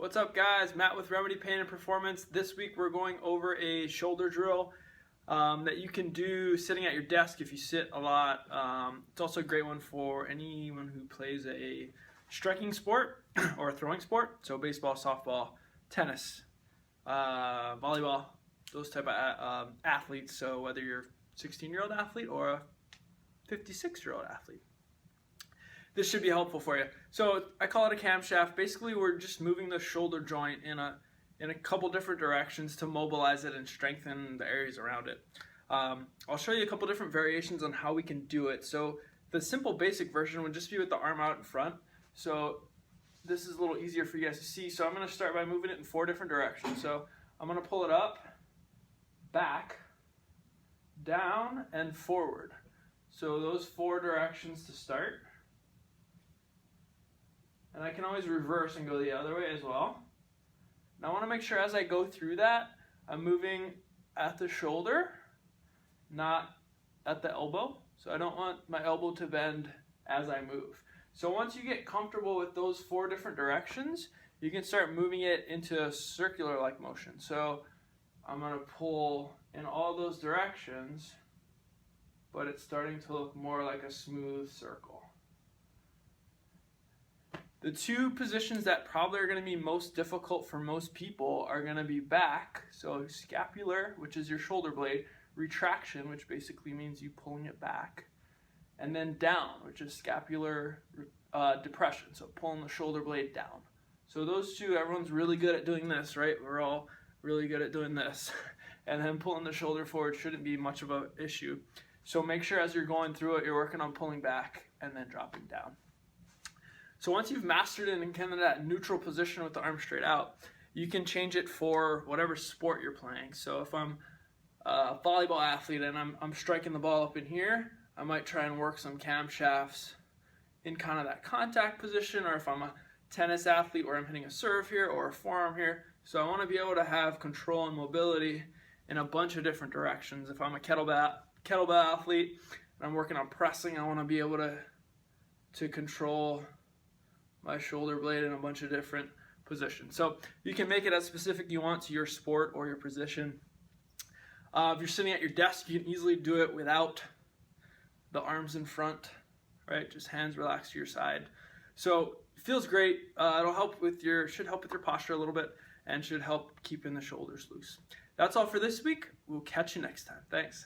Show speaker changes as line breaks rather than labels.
What's up, guys? Matt with Remedy Pain and Performance. This week we're going over a shoulder drill that you can do sitting at your desk if you sit a lot. It's also a great one for anyone who plays a striking sport or a throwing sport. So baseball, softball, tennis, volleyball, those type of athletes. So whether you're a 16-year-old athlete or a 56-year-old athlete, this should be helpful for you. So I call it a camshaft. Basically, we're just moving the shoulder joint in a couple different directions to mobilize it and strengthen the areas around it. I'll show you a couple different variations on how we can do it. So the simple basic version would just be with the arm out in front. So this is a little easier for you guys to see. So I'm going to start by moving it in 4 different directions. So I'm going to pull it up, back, down, and forward. So those 4 directions to start. And I can always reverse and go the other way as well. Now I want to make sure as I go through that, I'm moving at the shoulder, not at the elbow. So I don't want my elbow to bend as I move. So once you get comfortable with those 4 different directions, you can start moving it into a circular-like motion. So I'm going to pull in all those directions, but it's starting to look more like a smooth circle. The 2 positions that probably are going to be most difficult for most people are going to be back, so scapular, which is your shoulder blade, retraction, which basically means you pulling it back, and then down, which is scapular depression, so pulling the shoulder blade down. So those 2, everyone's really good at doing this, right? We're all really good at doing this. And then pulling the shoulder forward shouldn't be much of an issue. So make sure as you're going through it, you're working on pulling back and then dropping down. So once you've mastered it in kind of that neutral position with the arm straight out, you can change it for whatever sport you're playing. So if I'm a volleyball athlete and I'm striking the ball up in here, I might try and work some camshafts in kind of that contact position, or if I'm a tennis athlete where I'm hitting a serve here or a forearm here. So I want to be able to have control and mobility in a bunch of different directions. If I'm a kettlebell athlete and I'm working on pressing, I want to be able to control my shoulder blade in a bunch of different positions. So you can make it as specific you want to your sport or your position. If you're sitting at your desk, you can easily do it without the arms in front, right? Just hands relaxed to your side. So it feels great. It'll help with should help with your posture a little bit and should help keeping the shoulders loose. That's all for this week. We'll catch you next time. Thanks.